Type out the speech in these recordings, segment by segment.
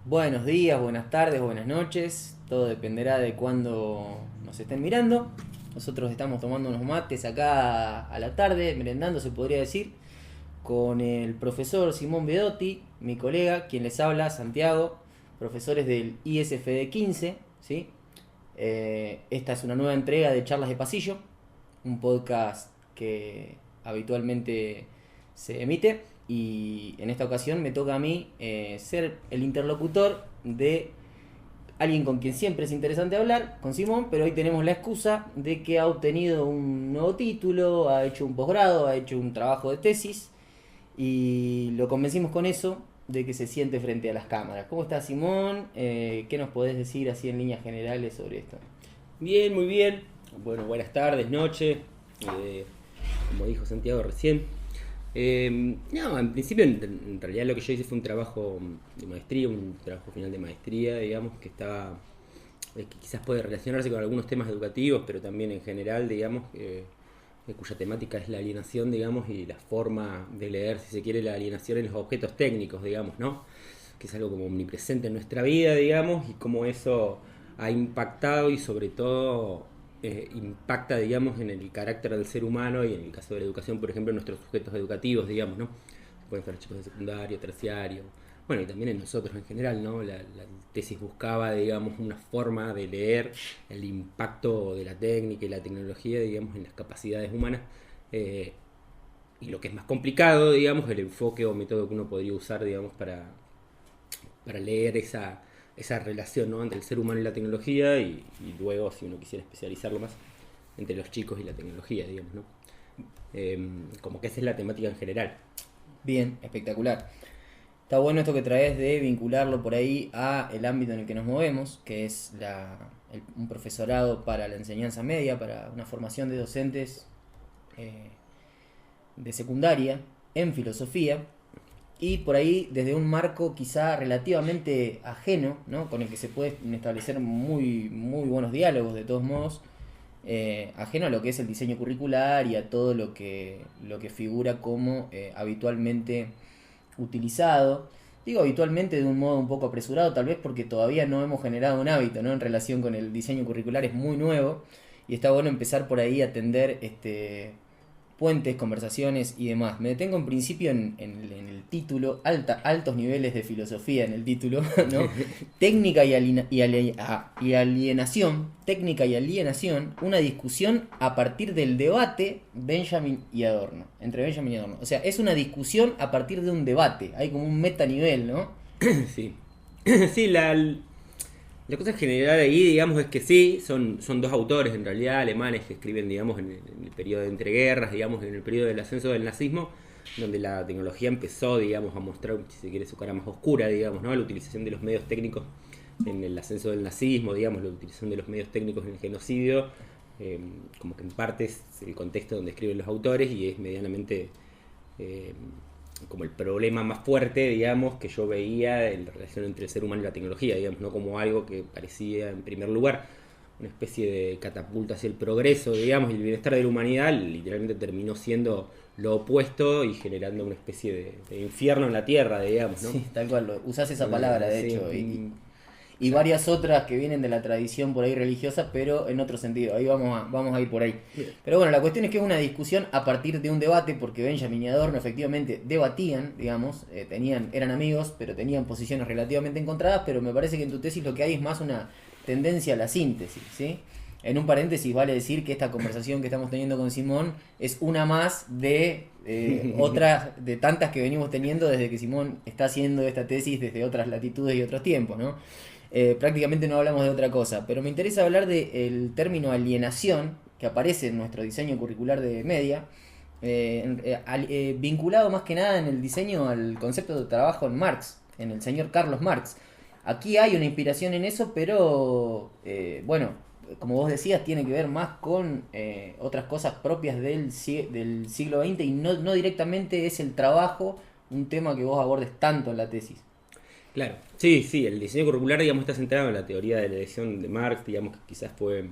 Buenos días, buenas tardes, buenas noches. Todo dependerá de cuándo nos estén mirando. Nosotros estamos tomando unos mates acá a la tarde, merendando se podría decir, con el profesor Simón Bedotti, mi colega, quien les habla, Santiago, profesores del ISFD 15, ¿sí? Esta es una nueva entrega de Charlas de Pasillo, un podcast que habitualmente se emite, y en esta ocasión me toca a mí ser el interlocutor de alguien con quien siempre es interesante hablar, con Simón, pero hoy tenemos la excusa de que ha obtenido un nuevo título, ha hecho un posgrado, ha hecho un trabajo de tesis, y lo convencimos con eso de que se siente frente a las cámaras. ¿Cómo estás, Simón? ¿Qué nos podés decir así en líneas generales sobre esto? Bien, muy bien. Bueno, buenas tardes, noche. Como dijo Santiago recién. No, en principio, en realidad lo que yo hice fue un trabajo de maestría, un trabajo final de maestría, digamos, que estaba, que quizás puede relacionarse con algunos temas educativos, pero también en general, digamos, cuya temática es la alienación, digamos, y la forma de leer, si se quiere, la alienación en los objetos técnicos, digamos, ¿no? Que es algo como omnipresente en nuestra vida, digamos, y cómo eso ha impactado y sobre todo impacta, digamos, en el carácter del ser humano y en el caso de la educación, por ejemplo, en nuestros sujetos educativos, digamos, ¿no? Pueden ser chicos de secundario, terciario, bueno, y también en nosotros en general, ¿no? La tesis buscaba, digamos, una forma de leer el impacto de la técnica y la tecnología, digamos, en las capacidades humanas, y lo que es más complicado, digamos, el enfoque o método que uno podría usar, digamos, para leer esa relación, ¿no? Entre el ser humano y la tecnología y luego, si uno quisiera especializarlo más, entre los chicos y la tecnología, digamos, ¿no? Como que esa es la temática en general. Bien, espectacular. Está bueno esto que traes de vincularlo por ahí a el ámbito en el que nos movemos, que es un profesorado para la enseñanza media, para una formación de docentes de secundaria en filosofía, y por ahí desde un marco quizá relativamente ajeno, ¿no? Con el que se pueden establecer muy, muy buenos diálogos de todos modos, ajeno a lo que es el diseño curricular y a todo lo que figura como habitualmente utilizado. Digo habitualmente de un modo un poco apresurado, tal vez porque todavía no hemos generado un hábito, ¿no? En relación con el diseño curricular, es muy nuevo y está bueno empezar por ahí a atender puentes, conversaciones y demás. Me detengo en principio en el título, altos niveles de filosofía en el título, ¿no? Técnica y alienación, técnica y alienación, una discusión a partir del debate Benjamin y Adorno, entre Benjamin y Adorno. O sea, es una discusión a partir de un debate, hay como un metanivel, ¿no? Sí, sí, la cosa en general ahí, digamos, es que sí, son dos autores en realidad alemanes que escriben, digamos, en el periodo de entreguerras, digamos, en el periodo del ascenso del nazismo, donde la tecnología empezó, digamos, a mostrar, si se quiere, su cara más oscura, digamos, ¿no? La utilización de los medios técnicos en el ascenso del nazismo, digamos, la utilización de los medios técnicos en el genocidio, como que en parte es el contexto donde escriben los autores y es medianamente como el problema más fuerte, digamos, que yo veía en la relación entre el ser humano y la tecnología, digamos, no como algo que parecía en primer lugar una especie de catapulta hacia el progreso, digamos, y el bienestar de la humanidad, literalmente terminó siendo lo opuesto y generando una especie de infierno en la tierra, digamos, ¿no? Sí, tal cual, usás esa palabra, de hecho, y varias otras que vienen de la tradición por ahí religiosa, pero en otro sentido. Ahí vamos a ir por ahí. Bien. Pero bueno, la cuestión es que es una discusión a partir de un debate, porque Benjamin y Adorno efectivamente debatían, digamos, eran amigos, pero tenían posiciones relativamente encontradas, pero me parece que en tu tesis lo que hay es más una tendencia a la síntesis, ¿sí? En un paréntesis vale decir que esta conversación que estamos teniendo con Simón es una más de otras, de tantas que venimos teniendo desde que Simón está haciendo esta tesis desde otras latitudes y otros tiempos, ¿no? Prácticamente no hablamos de otra cosa, pero me interesa hablar del término alienación que aparece en nuestro diseño curricular de media, vinculado más que nada en el diseño al concepto de trabajo en Marx, en el señor Carlos Marx. Aquí hay una inspiración en eso, pero bueno, como vos decías, tiene que ver más con otras cosas propias del siglo XX y no directamente es el trabajo un tema que vos abordes tanto en la tesis. Claro, sí, el diseño curricular, digamos, está centrado en la teoría de la elección de Marx, digamos, que quizás fue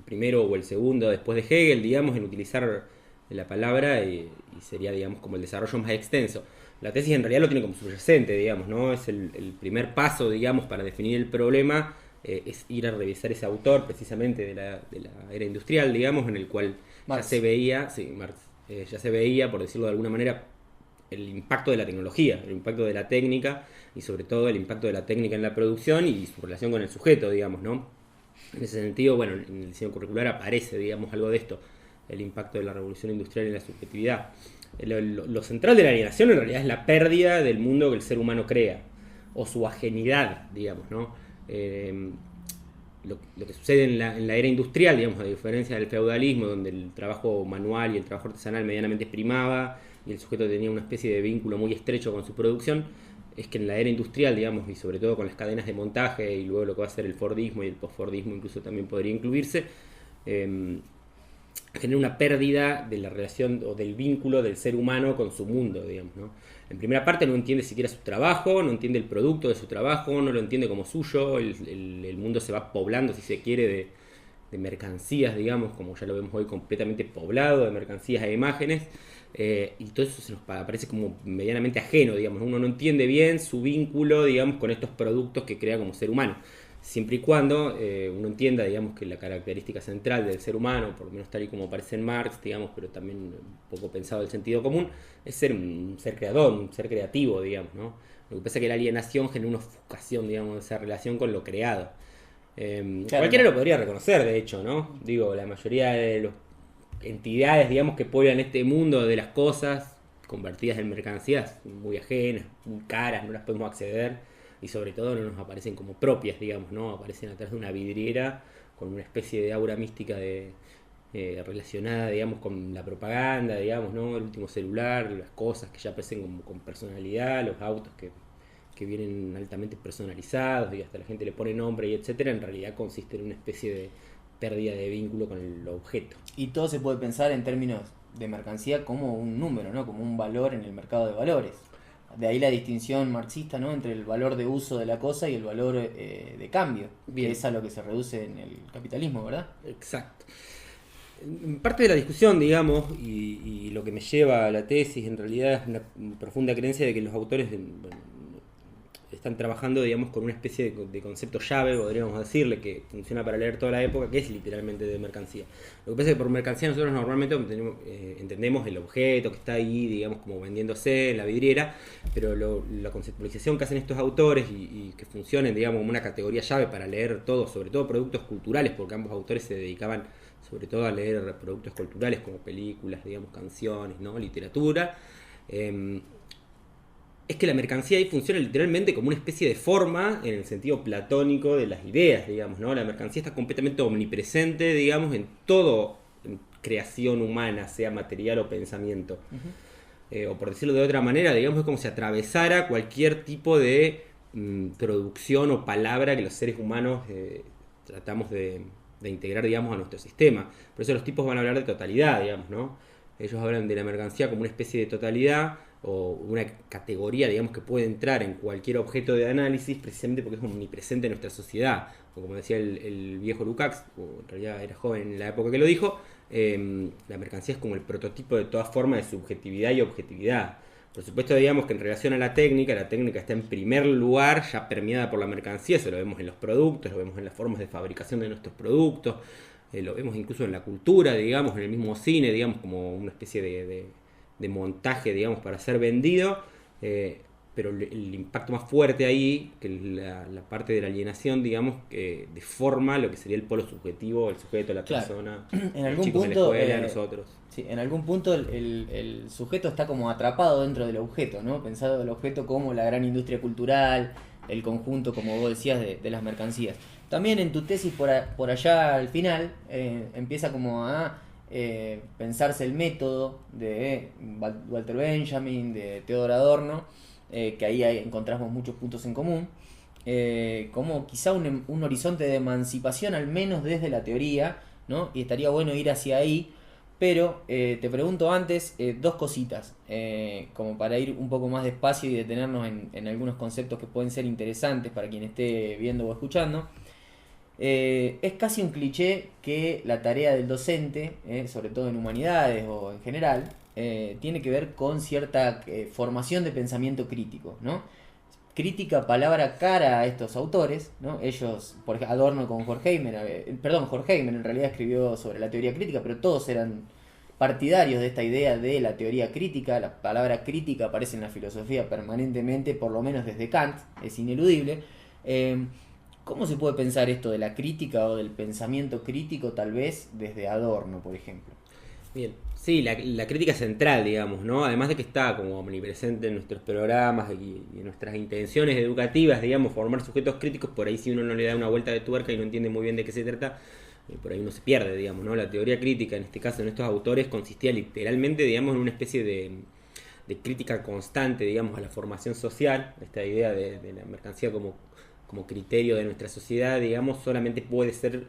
primero o el segundo después de Hegel, digamos, en utilizar la palabra y sería, digamos, como el desarrollo más extenso. La tesis en realidad lo tiene como subyacente, digamos, ¿no? Es el primer paso, digamos, para definir el problema, es ir a revisar ese autor precisamente de la era industrial, digamos, en el cual Marx. ya se veía, ya se veía, por decirlo de alguna manera, el impacto de la tecnología, el impacto de la técnica y sobre todo el impacto de la técnica en la producción y su relación con el sujeto, digamos, ¿no? En ese sentido, bueno, en el diseño curricular aparece, digamos, algo de esto, el impacto de la revolución industrial en la subjetividad. Lo central de la alienación en realidad es la pérdida del mundo que el ser humano crea, o su ajenidad, digamos, ¿no? Lo que sucede en la era industrial, digamos, a diferencia del feudalismo, donde el trabajo manual y el trabajo artesanal medianamente primaba y el sujeto tenía una especie de vínculo muy estrecho con su producción, es que en la era industrial, digamos, y sobre todo con las cadenas de montaje y luego lo que va a ser el Fordismo y el postfordismo incluso también podría incluirse, genera una pérdida de la relación o del vínculo del ser humano con su mundo, digamos, ¿no? En primera parte no entiende siquiera su trabajo, no entiende el producto de su trabajo, no lo entiende como suyo, el mundo se va poblando, si se quiere, de mercancías, digamos, como ya lo vemos hoy, completamente poblado de mercancías e imágenes, y todo eso se nos parece como medianamente ajeno, digamos, uno no entiende bien su vínculo, digamos, con estos productos que crea como ser humano. Siempre y cuando uno entienda, digamos, que la característica central del ser humano, por lo menos tal y como aparece en Marx, digamos, pero también un poco pensado el sentido común, es ser un ser creador, un ser creativo, digamos, ¿no? Lo que pasa es que la alienación genera una ofuscación, digamos, de esa relación con lo creado. Claro, cualquiera lo podría reconocer, de hecho, ¿no? Digo, la mayoría de las entidades, digamos, que poblan este mundo de las cosas convertidas en mercancías muy ajenas, muy caras, no las podemos acceder. Y sobre todo no nos aparecen como propias, digamos, ¿no? Aparecen atrás de una vidriera con una especie de aura mística relacionada, digamos, con la propaganda, digamos, ¿no? El último celular, las cosas que ya aparecen como con personalidad, los autos que vienen altamente personalizados y hasta la gente le pone nombre y etcétera, en realidad consiste en una especie de pérdida de vínculo con el objeto. Y todo se puede pensar en términos de mercancía como un número, ¿no? Como un valor en el mercado de valores. De ahí la distinción marxista, ¿no? Entre el valor de uso de la cosa y el valor de cambio, Bien. que es a lo que se reduce en el capitalismo, ¿verdad? Exacto. En parte de la discusión, digamos, y lo que me lleva a la tesis, en realidad es una profunda creencia de que los autores están trabajando, digamos, con una especie de concepto llave, podríamos decirle, que funciona para leer toda la época, que es literalmente de mercancía. Lo que pasa es que por mercancía nosotros normalmente entendemos el objeto que está ahí, digamos, como vendiéndose en la vidriera, pero la conceptualización que hacen estos autores y que funcionen, digamos, como una categoría llave para leer todo, sobre todo productos culturales, porque ambos autores se dedicaban sobre todo a leer productos culturales como películas, digamos, canciones, ¿no? Literatura. Es que la mercancía ahí funciona literalmente como una especie de forma en el sentido platónico de las ideas, digamos, ¿no? La mercancía está completamente omnipresente, digamos, en todo en creación humana, sea material o pensamiento. O por decirlo de otra manera, digamos, es como si atravesara cualquier tipo de producción o palabra que los seres humanos tratamos de integrar, digamos, a nuestro sistema. Por eso los tipos van a hablar de totalidad, digamos, ¿no? Ellos hablan de la mercancía como una especie de totalidad o una categoría, digamos, que puede entrar en cualquier objeto de análisis precisamente porque es omnipresente en nuestra sociedad. O como decía el viejo Lukács, o en realidad era joven en la época que lo dijo, la mercancía es como el prototipo de toda forma de subjetividad y objetividad. Por supuesto, digamos que en relación a la técnica está en primer lugar ya permeada por la mercancía, eso lo vemos en los productos, lo vemos en las formas de fabricación de nuestros productos, lo vemos incluso en la cultura, digamos, en el mismo cine, digamos, como una especie de montaje, digamos, para ser vendido, pero el impacto más fuerte ahí, que la parte de la alienación, digamos, que deforma lo que sería el polo subjetivo, el sujeto, la persona, en algún chicos punto, en la escuela, nosotros. Sí, en algún punto el sujeto está como atrapado dentro del objeto, ¿no? Pensado el objeto como la gran industria cultural, el conjunto, como vos decías, de las mercancías. También en tu tesis por allá al final empieza como a pensarse el método de Walter Benjamin, de Theodor Adorno, que ahí encontramos muchos puntos en común, como quizá un horizonte de emancipación, al menos desde la teoría, ¿no? Y estaría bueno ir hacia ahí, pero te pregunto antes dos cositas, como para ir un poco más despacio y detenernos en algunos conceptos que pueden ser interesantes para quien esté viendo o escuchando. Es casi un cliché que la tarea del docente, sobre todo en humanidades o en general, tiene que ver con cierta formación de pensamiento crítico, ¿no? Crítica, palabra cara a estos autores, ¿no? Ellos, por ejemplo, Adorno con Horkheimer, Horkheimer en realidad escribió sobre la teoría crítica, pero todos eran partidarios de esta idea de la teoría crítica. La palabra crítica aparece en la filosofía permanentemente, por lo menos desde Kant, es ineludible. ¿Cómo se puede pensar esto de la crítica o del pensamiento crítico, tal vez desde Adorno, por ejemplo? Bien, sí, la crítica central, digamos, ¿no? Además de que está como omnipresente en nuestros programas y en nuestras intenciones educativas, digamos, formar sujetos críticos, por ahí si uno no le da una vuelta de tuerca y no entiende muy bien de qué se trata, por ahí uno se pierde, digamos, ¿no? La teoría crítica, en este caso, en estos autores, consistía literalmente, digamos, en una especie de crítica constante, digamos, a la formación social. Esta idea de la mercancía como criterio de nuestra sociedad, digamos, solamente puede ser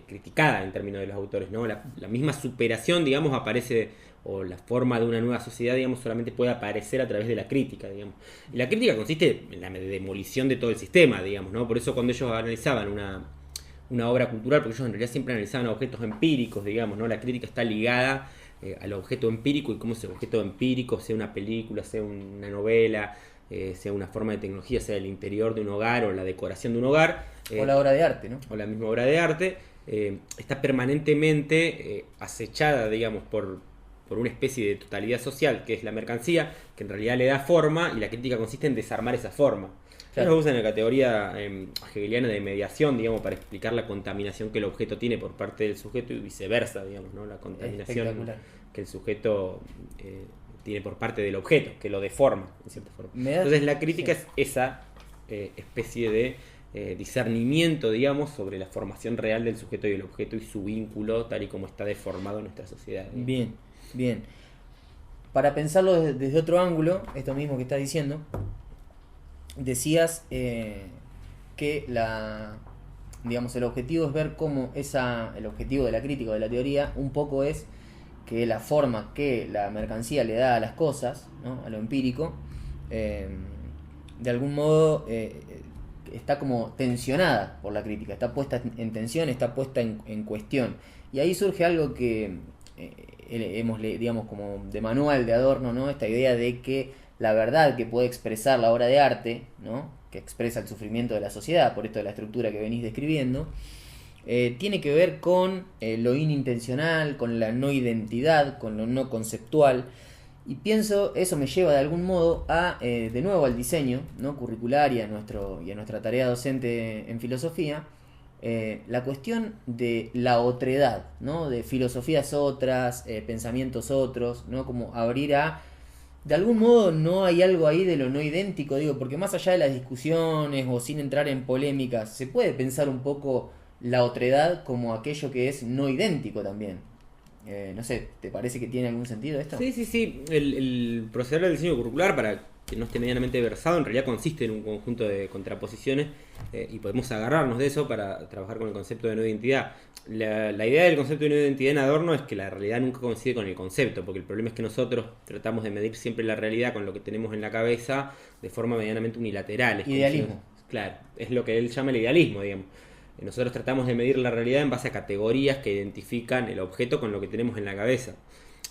criticada en términos de los autores, ¿no? La misma superación, digamos, aparece, o la forma de una nueva sociedad, digamos, solamente puede aparecer a través de la crítica, digamos. Y la crítica consiste en la demolición de todo el sistema, digamos, ¿no? Por eso cuando ellos analizaban una obra cultural, porque ellos en realidad siempre analizaban objetos empíricos, digamos, ¿no? La crítica está ligada al objeto empírico, y cómo ese objeto empírico, sea una película, sea una novela, sea una forma de tecnología, sea el interior de un hogar o la decoración de un hogar, o la obra de arte, ¿no? O la misma obra de arte, está permanentemente acechada, digamos, por una especie de totalidad social, que es la mercancía, que en realidad le da forma, y la crítica consiste en desarmar esa forma. Claro. Ellos usan la categoría hegeliana de mediación, digamos, para explicar la contaminación que el objeto tiene por parte del sujeto y viceversa, digamos, ¿no? La contaminación que el sujeto tiene por parte del objeto, que lo deforma, en cierta forma. Entonces la crítica es esa especie de discernimiento, digamos, sobre la formación real del sujeto y el objeto y su vínculo tal y como está deformado en nuestra sociedad, ¿no? Bien, bien. Para pensarlo desde otro ángulo, esto mismo que estás diciendo, decías que digamos, el objetivo es ver cómo el objetivo de la crítica o de la teoría un poco es que la forma que la mercancía le da a las cosas, ¿no? A lo empírico, de algún modo está como tensionada por la crítica, está puesta en tensión, está puesta en cuestión. Y ahí surge algo que hemos leído, digamos, como de manual de Adorno, ¿no? Esta idea de que la verdad que puede expresar la obra de arte, ¿no? Que expresa el sufrimiento de la sociedad, por esto de la estructura que venís describiendo, tiene que ver con lo inintencional, con la no identidad, con lo no conceptual. Y pienso, eso me lleva de algún modo de nuevo al diseño, ¿no? Curricular y a nuestra tarea docente en filosofía, la cuestión de la otredad, ¿no? De filosofías otras, pensamientos otros, ¿no? Como abrir de algún modo no hay algo ahí de lo no idéntico, digo, porque más allá de las discusiones o sin entrar en polémicas, se puede pensar un poco la otredad como aquello que es no idéntico también. No sé, ¿te parece que tiene algún sentido esto? Sí. El proceder del diseño curricular, para que no esté medianamente versado, en realidad consiste en un conjunto de contraposiciones y podemos agarrarnos de eso para trabajar con el concepto de no identidad. La idea del concepto de no identidad en Adorno es que la realidad nunca coincide con el concepto, porque el problema es que nosotros tratamos de medir siempre la realidad con lo que tenemos en la cabeza de forma medianamente unilateral. Idealismo. Claro, es lo que él llama el idealismo, digamos. Nosotros tratamos de medir la realidad en base a categorías que identifican el objeto con lo que tenemos en la cabeza.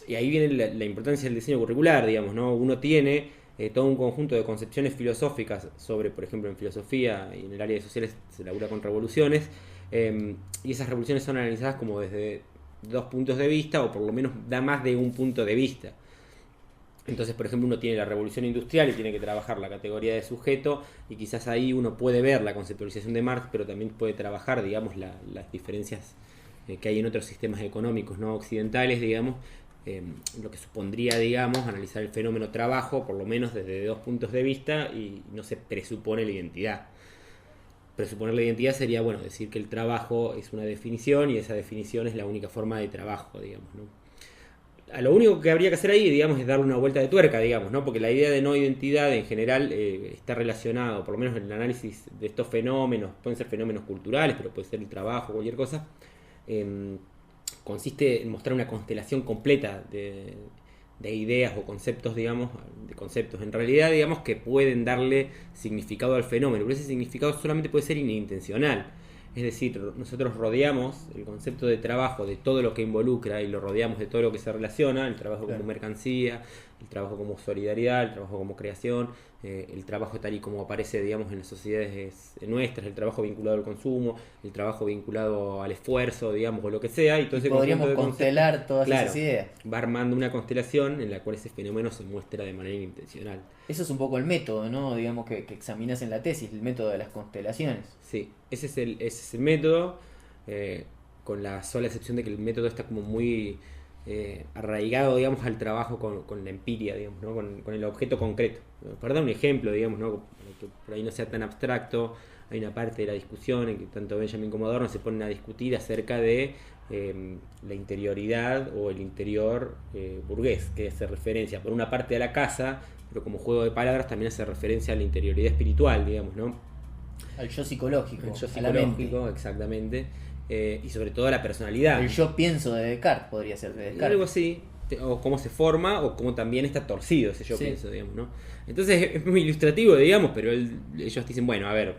Y ahí viene la importancia del diseño curricular, digamos, ¿no? Uno tiene todo un conjunto de concepciones filosóficas sobre, por ejemplo, en filosofía y en el área de sociales se labura con revoluciones, y esas revoluciones son analizadas como desde dos puntos de vista, o por lo menos da más de un punto de vista. Entonces, por ejemplo, uno tiene la revolución industrial y tiene que trabajar la categoría de sujeto, y quizás ahí uno puede ver la conceptualización de Marx, pero también puede trabajar, digamos, las diferencias que hay en otros sistemas económicos no occidentales, digamos, lo que supondría, digamos, analizar el fenómeno trabajo, por lo menos desde dos puntos de vista, y no se presupone la identidad. Presuponer la identidad sería, bueno, decir que el trabajo es una definición y esa definición es la única forma de trabajo, digamos, ¿no? Lo único que habría que hacer ahí, digamos, es darle una vuelta de tuerca, digamos, ¿no? Porque la idea de no identidad en general está relacionado, por lo menos en el análisis de estos fenómenos, pueden ser fenómenos culturales, pero puede ser el trabajo, cualquier cosa, consiste en mostrar una constelación completa de ideas o conceptos, digamos, de conceptos en realidad, digamos, que pueden darle significado al fenómeno, pero ese significado solamente puede ser inintencional. Es decir, nosotros rodeamos el concepto de trabajo de todo lo que involucra y lo rodeamos de todo lo que se relaciona, el trabajo como mercancía, el trabajo como solidaridad, el trabajo como creación, el trabajo tal y como aparece, digamos, en las sociedades nuestras, el trabajo vinculado al consumo, el trabajo vinculado al esfuerzo, digamos, o lo que sea. Y todo ese podríamos constelar todas esas ideas. Va armando una constelación en la cual ese fenómeno se muestra de manera intencional. Eso es un poco el método, ¿no? Digamos que examinas en la tesis, el método de las constelaciones. Sí, ese es el método, con la sola excepción de que el método está como muy arraigado, digamos, al trabajo con la empiria, digamos, ¿no? Con el objeto concreto. Para dar un ejemplo, digamos, ¿no? Que por ahí no sea tan abstracto, hay una parte de la discusión en que tanto Benjamin como Adorno se ponen a discutir acerca de la interioridad o el interior burgués, que hace referencia por una parte a la casa, pero como juego de palabras también hace referencia a la interioridad espiritual, digamos, ¿no? Al yo psicológico. El yo psicológico, exactamente. Y sobre todo a la personalidad. El yo pienso de Descartes podría ser de Descartes. Algo así. O cómo se forma, o cómo también está torcido ese yo pienso, digamos, ¿no? Entonces es muy ilustrativo, digamos, pero ellos dicen, bueno, a ver,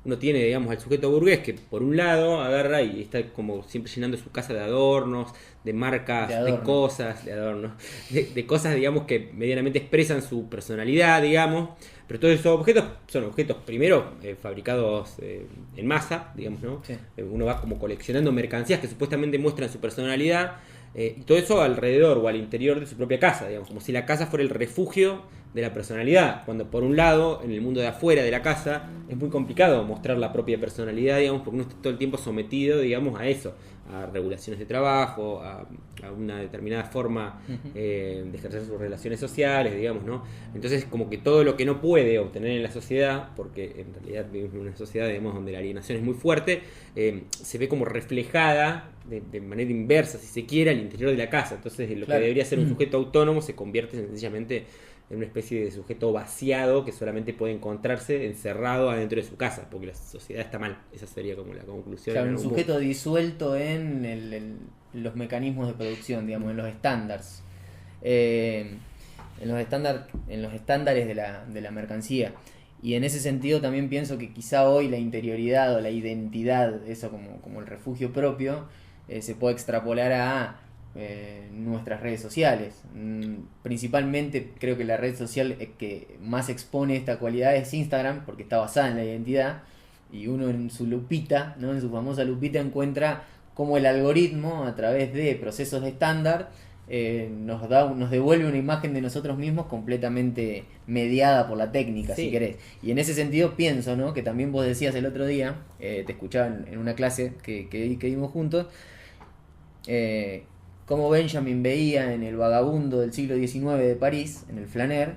uno tiene, digamos, al sujeto burgués que por un lado agarra y está como siempre llenando su casa de adornos, de marcas, de cosas, de adornos, de cosas, digamos, que medianamente expresan su personalidad, digamos, pero todos esos objetos son objetos primero fabricados en masa, digamos, ¿no? Sí. Uno va como coleccionando mercancías que supuestamente muestran su personalidad, y todo eso alrededor o al interior de su propia casa, digamos, como si la casa fuera el refugio de la personalidad, cuando por un lado, en el mundo de afuera de la casa, es muy complicado mostrar la propia personalidad, digamos, porque uno está todo el tiempo sometido, digamos, a eso, a regulaciones de trabajo, a una determinada forma de ejercer sus relaciones sociales, digamos, ¿no? Entonces, como que todo lo que no puede obtener en la sociedad, porque en realidad vivimos en una sociedad, digamos, donde la alienación es muy fuerte, se ve como reflejada de manera inversa, si se quiere, al interior de la casa. Entonces, lo que debería ser un sujeto autónomo se convierte sencillamente en una especie de sujeto vaciado que solamente puede encontrarse encerrado adentro de su casa, porque la sociedad está mal. Esa sería como la conclusión. Claro, un sujeto disuelto en los mecanismos de producción, digamos, en los estándares. En los estándares de la mercancía. Y en ese sentido también pienso que quizá hoy la interioridad o la identidad, eso como el refugio propio, se puede extrapolar a nuestras redes sociales. Principalmente creo que la red social que más expone esta cualidad es Instagram, porque está basada en la identidad, y uno en su lupita, ¿no? En su famosa lupita encuentra cómo el algoritmo, a través de procesos de estándar, nos devuelve una imagen de nosotros mismos completamente mediada por la técnica, si querés. Y en ese sentido pienso, ¿no? Que también vos decías el otro día, te escuchaba en una clase que dimos juntos, cómo Benjamin veía en el vagabundo del siglo XIX de París, en el Flaner,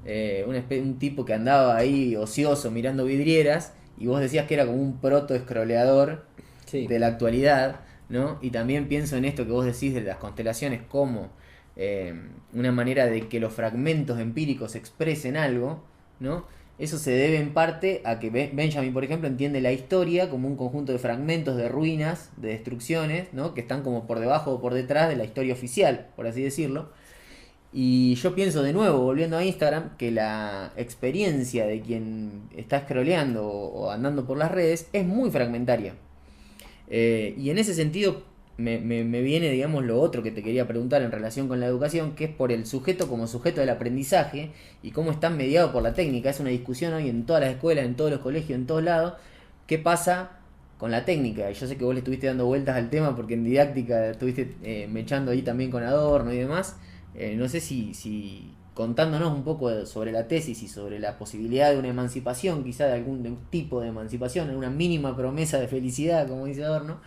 un tipo que andaba ahí ocioso mirando vidrieras, y vos decías que era como un proto-escroleador de la actualidad, ¿no? Y también pienso en esto que vos decís de las constelaciones como una manera de que los fragmentos empíricos expresen algo, ¿no? Eso se debe en parte a que Benjamin, por ejemplo, entiende la historia como un conjunto de fragmentos, de ruinas, de destrucciones, ¿no? Que están como por debajo o por detrás de la historia oficial, por así decirlo. Y yo pienso de nuevo, volviendo a Instagram, que la experiencia de quien está scrolleando o andando por las redes es muy fragmentaria. Y en ese sentido me viene, digamos, lo otro que te quería preguntar en relación con la educación, que es por el sujeto como sujeto del aprendizaje y cómo está mediado por la técnica. Es una discusión hoy en todas las escuelas, en todos los colegios, en todos lados. ¿Qué pasa con la técnica? Y yo sé que vos le estuviste dando vueltas al tema porque en didáctica estuviste mechando ahí también con Adorno y demás. No sé si contándonos un poco sobre la tesis y sobre la posibilidad de una emancipación, quizá de algún tipo de emancipación, una mínima promesa de felicidad, como dice Adorno.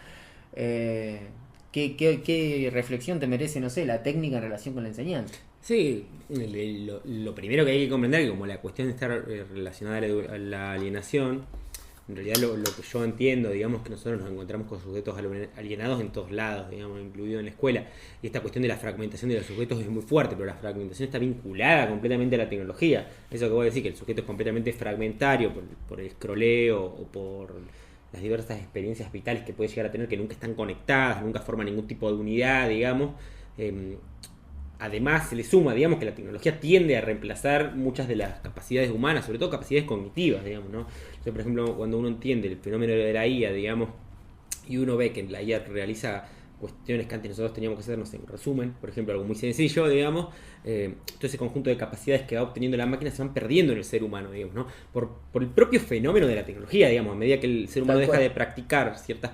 ¿Qué reflexión te merece, no sé, la técnica en relación con la enseñanza? Sí, lo primero que hay que comprender es que como la cuestión de estar relacionada a la alienación, en realidad lo que yo entiendo, digamos, que nosotros nos encontramos con sujetos alienados en todos lados, digamos, incluido en la escuela, y esta cuestión de la fragmentación de los sujetos es muy fuerte, pero la fragmentación está vinculada completamente a la tecnología. Eso que voy a decir, que el sujeto es completamente fragmentario por el scrolleo o por las diversas experiencias vitales que puede llegar a tener, que nunca están conectadas, nunca forman ningún tipo de unidad, digamos. además se le suma, digamos, que la tecnología tiende a reemplazar muchas de las capacidades humanas, sobre todo capacidades cognitivas, digamos, ¿no? Entonces, por ejemplo, cuando uno entiende el fenómeno de la IA, digamos, y uno ve que la IA realiza cuestiones que antes nosotros teníamos que hacer, no sé, en resumen, por ejemplo, algo muy sencillo, digamos, todo ese conjunto de capacidades que va obteniendo la máquina se van perdiendo en el ser humano, digamos, ¿no? Por el propio fenómeno de la tecnología, digamos, a medida que el ser humano deja de practicar ciertas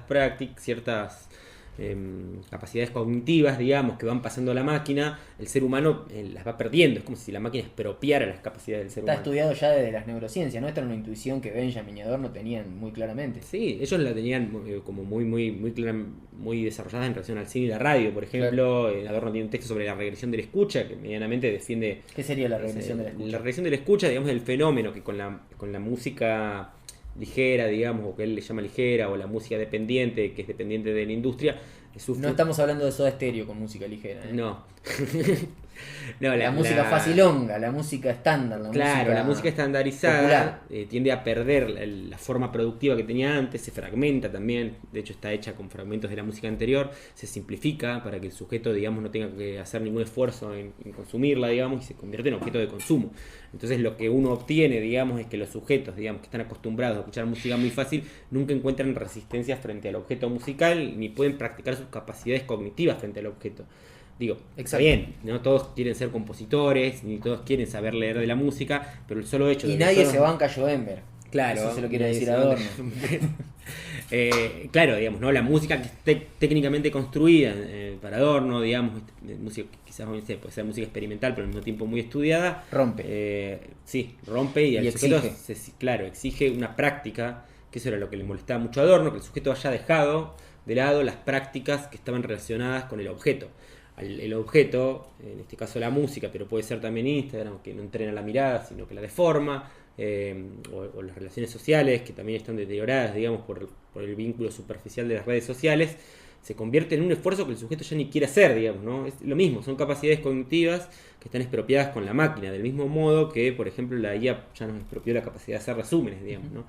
capacidades cognitivas, digamos, que van pasando a la máquina, el ser humano las va perdiendo. Es como si la máquina expropiara las capacidades del ser humano. Está estudiado ya desde las neurociencias, ¿no? Esta era una intuición que Benjamin y Adorno tenían muy claramente. Sí, ellos la tenían como muy desarrollada en relación al cine y la radio, por ejemplo. Claro. Adorno tiene un texto sobre la regresión de la escucha que medianamente defiende... ¿Qué sería la regresión de la escucha? La regresión de la escucha, digamos, es el fenómeno que con la música ligera, digamos, o que él le llama ligera, o la música dependiente, que es dependiente de la industria, no estamos hablando de Soda Stereo con música ligera, ¿eh? No. No, la música facilonga, la música estándar, la música estandarizada tiende a perder la forma productiva que tenía antes, se fragmenta también, de hecho está hecha con fragmentos de la música anterior, se simplifica para que el sujeto, digamos, no tenga que hacer ningún esfuerzo en consumirla, digamos, y se convierte en objeto de consumo. Entonces lo que uno obtiene, digamos, es que los sujetos, digamos, que están acostumbrados a escuchar música muy fácil, nunca encuentran resistencia frente al objeto musical, ni pueden practicar sus capacidades cognitivas frente al objeto. Digo, está bien, no todos quieren ser compositores, ni todos quieren saber leer de la música, pero el solo hecho de... Y nadie se banca a Schoenberg. Claro. Eso se lo quiere decir Adorno. Claro, digamos, ¿no? La música que es técnicamente construida para Adorno, digamos, música quizás puede ser música experimental, pero al mismo tiempo muy estudiada. Rompe. Sí, rompe y al sujeto exige una práctica, que eso era lo que le molestaba mucho a Adorno, que el sujeto haya dejado de lado las prácticas que estaban relacionadas con el objeto. El objeto, en este caso la música, pero puede ser también Instagram, que no entrena la mirada, sino que la deforma, o las relaciones sociales, que también están deterioradas, digamos, por el vínculo superficial de las redes sociales, se convierte en un esfuerzo que el sujeto ya ni quiere hacer, digamos, ¿no? Es lo mismo, son capacidades cognitivas que están expropiadas con la máquina, del mismo modo que, por ejemplo, la IA ya nos expropió la capacidad de hacer resúmenes, digamos, ¿no?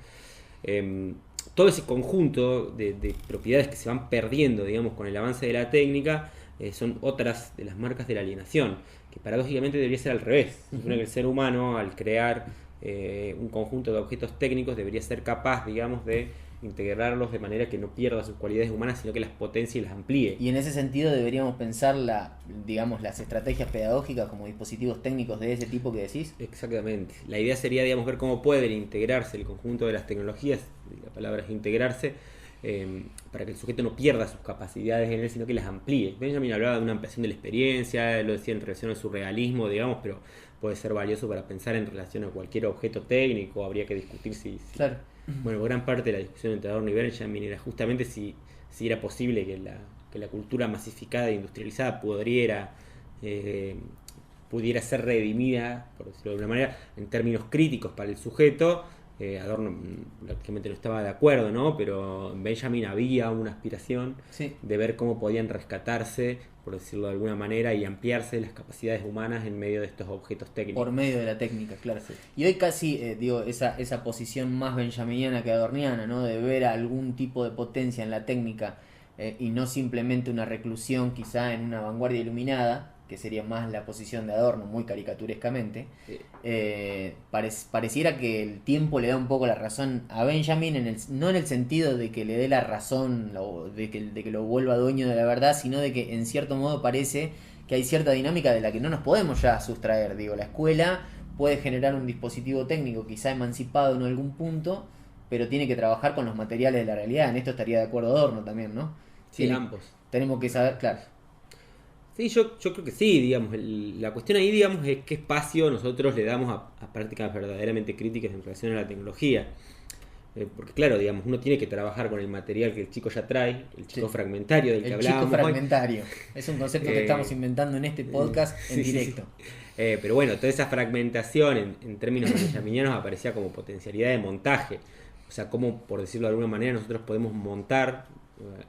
Todo ese conjunto de propiedades que se van perdiendo, digamos, con el avance de la técnica, son otras de las marcas de la alienación, que paradójicamente debería ser al revés. Se supone que el ser humano, al crear un conjunto de objetos técnicos, debería ser capaz, digamos, de integrarlos de manera que no pierda sus cualidades humanas, sino que las potencie y las amplíe. Y en ese sentido deberíamos pensar las estrategias pedagógicas como dispositivos técnicos de ese tipo que decís. Exactamente. La idea sería, digamos, ver cómo pueden integrarse el conjunto de las tecnologías, la palabra es integrarse, para que el sujeto no pierda sus capacidades en él, sino que las amplíe. Benjamin hablaba de una ampliación de la experiencia, lo decía en relación al surrealismo, digamos, pero puede ser valioso para pensar en relación a cualquier objeto técnico. Habría que discutir si claro. Bueno, gran parte de la discusión entre Adorno y Benjamin era justamente si era posible que la cultura masificada e industrializada pudiera ser redimida, por decirlo de alguna manera, en términos críticos para el sujeto. Adorno prácticamente no estaba de acuerdo, ¿no? Pero en Benjamin había una aspiración de ver cómo podían rescatarse, por decirlo de alguna manera, y ampliarse las capacidades humanas en medio de estos objetos técnicos. Por medio de la técnica, claro. Sí. Y hoy casi, esa posición más benjaminiana que adorniana, ¿no? De ver algún tipo de potencia en la técnica y no simplemente una reclusión quizá en una vanguardia iluminada, que sería más la posición de Adorno, muy caricaturescamente, pareciera que el tiempo le da un poco la razón a Benjamin, no en el sentido de que le dé la razón, de que lo vuelva dueño de la verdad, sino de que en cierto modo parece que hay cierta dinámica de la que no nos podemos ya sustraer. Digo, la escuela puede generar un dispositivo técnico quizá emancipado en algún punto, pero tiene que trabajar con los materiales de la realidad. En esto estaría de acuerdo Adorno también, ¿no? Sí, ambos. Tenemos que saber, claro. Sí, yo creo que sí, digamos, la cuestión ahí, digamos, es qué espacio nosotros le damos a prácticas verdaderamente críticas en relación a la tecnología. Porque claro, digamos, uno tiene que trabajar con el material que el chico ya trae, el chico fragmentario del que hablábamos. El chico fragmentario, es un concepto que estamos inventando en este podcast en directo. Sí. Pero bueno, toda esa fragmentación en términos benjaminianos aparecía como potencialidad de montaje. O sea, cómo, por decirlo de alguna manera, nosotros podemos montar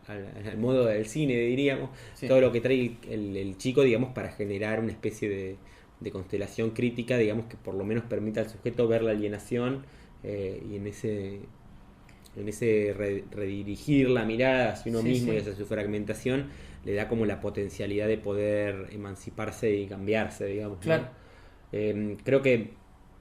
al modo del cine, diríamos, todo lo que trae el chico, digamos, para generar una especie de constelación crítica, digamos, que por lo menos permita al sujeto ver la alienación y en ese redirigir la mirada hacia uno mismo y hacia su fragmentación, le da como la potencialidad de poder emanciparse y cambiarse, digamos, ¿no? Claro. Creo que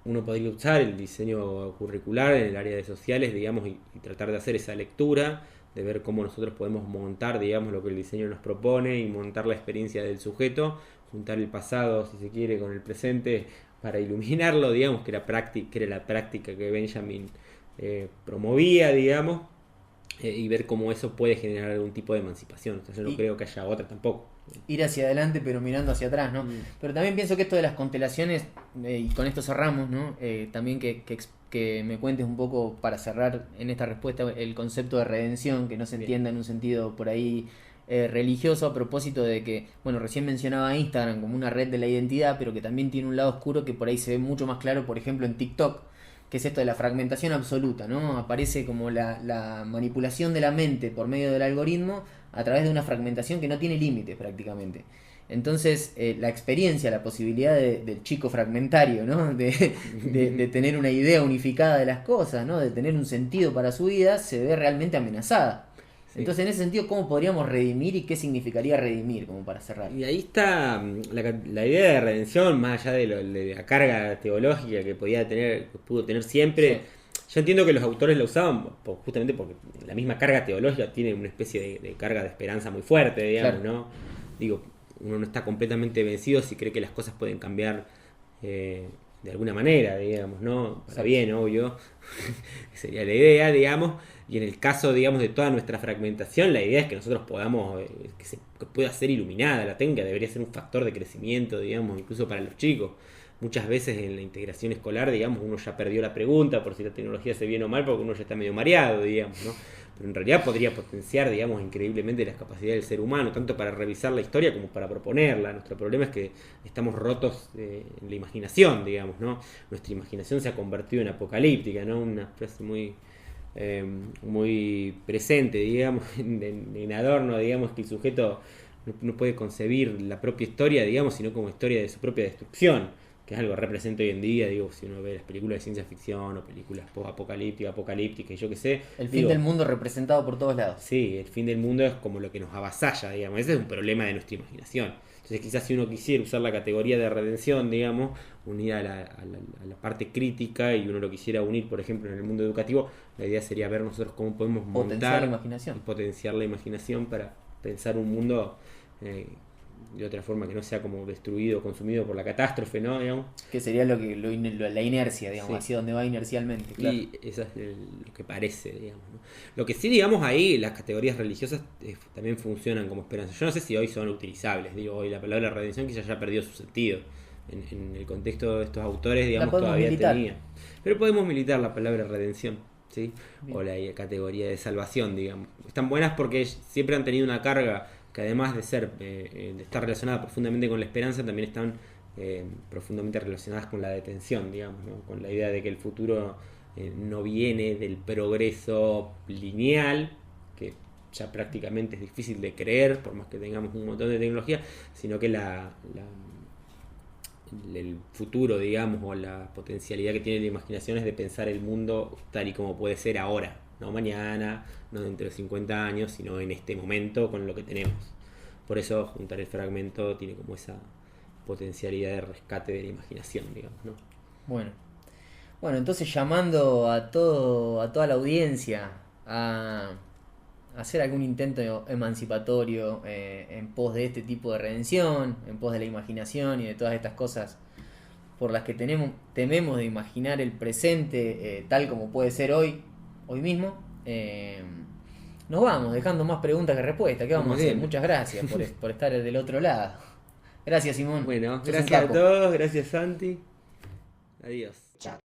uno podría usar el diseño curricular en el área de sociales, digamos, y tratar de hacer esa lectura, de ver cómo nosotros podemos montar, digamos, lo que el diseño nos propone y montar la experiencia del sujeto, juntar el pasado, si se quiere, con el presente para iluminarlo, digamos, que era la práctica que Benjamin promovía, digamos, y ver cómo eso puede generar algún tipo de emancipación. O sea, yo no creo que haya otra tampoco. Ir hacia adelante pero mirando hacia atrás, ¿no? Pero también pienso que esto de las constelaciones, y con esto cerramos, ¿no? También que me cuentes un poco, para cerrar en esta respuesta, el concepto de redención, que no se entienda en un sentido por ahí religioso, a propósito de que, bueno, recién mencionaba Instagram como una red de la identidad, pero que también tiene un lado oscuro que por ahí se ve mucho más claro, por ejemplo, en TikTok, que es esto de la fragmentación absoluta, ¿no? Aparece como la manipulación de la mente por medio del algoritmo a través de una fragmentación que no tiene límites prácticamente. Entonces, la experiencia, la posibilidad del chico fragmentario, ¿no? De tener una idea unificada de las cosas, ¿no? De tener un sentido para su vida, se ve realmente amenazada. Sí. Entonces, en ese sentido, ¿cómo podríamos redimir y qué significaría redimir, como para cerrar? Y ahí está la idea de redención, más allá de la carga teológica que pudo tener siempre. Sí. Yo entiendo que los autores la usaban justamente porque la misma carga teológica tiene una especie de carga de esperanza muy fuerte, digamos, claro, ¿no? Digo, uno no está completamente vencido si cree que las cosas pueden cambiar de alguna manera, digamos, ¿no? Para bien, obvio, sería la idea, digamos. Y en el caso, digamos, de toda nuestra fragmentación, la idea es que nosotros podamos, que pueda ser iluminada la técnica, debería ser un factor de crecimiento, digamos, incluso para los chicos. Muchas veces en la integración escolar, digamos, uno ya perdió la pregunta por si la tecnología se viene o mal, porque uno ya está medio mareado, digamos, ¿no? Pero en realidad podría potenciar, digamos, increíblemente las capacidades del ser humano, tanto para revisar la historia como para proponerla. Nuestro problema es que estamos rotos en la imaginación, digamos, ¿no? Nuestra imaginación se ha convertido en apocalíptica, ¿no? Una frase muy presente, digamos, en Adorno, digamos, que el sujeto no puede concebir la propia historia, digamos, sino como historia de su propia destrucción, que es algo que representa hoy en día, digo, si uno ve las películas de ciencia ficción o películas apocalípticas, yo qué sé. El fin del mundo representado por todos lados. Sí, el fin del mundo es como lo que nos avasalla, digamos, ese es un problema de nuestra imaginación. Entonces quizás si uno quisiera usar la categoría de redención, digamos, unida a la parte crítica, y uno lo quisiera unir, por ejemplo, en el mundo educativo, la idea sería ver nosotros cómo podemos potenciar la imaginación para pensar un mundo de otra forma que no sea como destruido o consumido por la catástrofe, ¿no? Digamos. Que sería la inercia, digamos, sí, hacia donde va inercialmente. Claro. Y eso es lo que parece, digamos, ¿no? Lo que sí, digamos, ahí las categorías religiosas también funcionan como esperanza. Yo no sé si hoy son utilizables, digo, hoy la palabra redención quizás ya perdió su sentido. En el contexto de estos autores, digamos, todavía militar. Tenía. Pero podemos militar la palabra redención, ¿sí? Bien. O la categoría de salvación, digamos. Están buenas porque siempre han tenido una carga que, además de estar relacionada profundamente con la esperanza, también están profundamente relacionadas con la detención, digamos, ¿no? Con la idea de que el futuro no viene del progreso lineal, que ya prácticamente es difícil de creer, por más que tengamos un montón de tecnología, sino que el futuro, digamos, o la potencialidad que tiene la imaginación es de pensar el mundo tal y como puede ser ahora, no mañana, no dentro de 50 años, sino en este momento con lo que tenemos. Por eso juntar el fragmento tiene como esa potencialidad de rescate de la imaginación, digamos, ¿no? Bueno, entonces llamando a toda la audiencia a hacer algún intento emancipatorio en pos de este tipo de redención, en pos de la imaginación y de todas estas cosas por las que tememos de imaginar el presente tal como puede ser hoy mismo. Nos vamos dejando más preguntas que respuestas. ¿Qué vamos a hacer? Muchas gracias por estar del otro lado. Gracias, Simón. Bueno, gracias a todos, gracias, Santi. Adiós. Chao.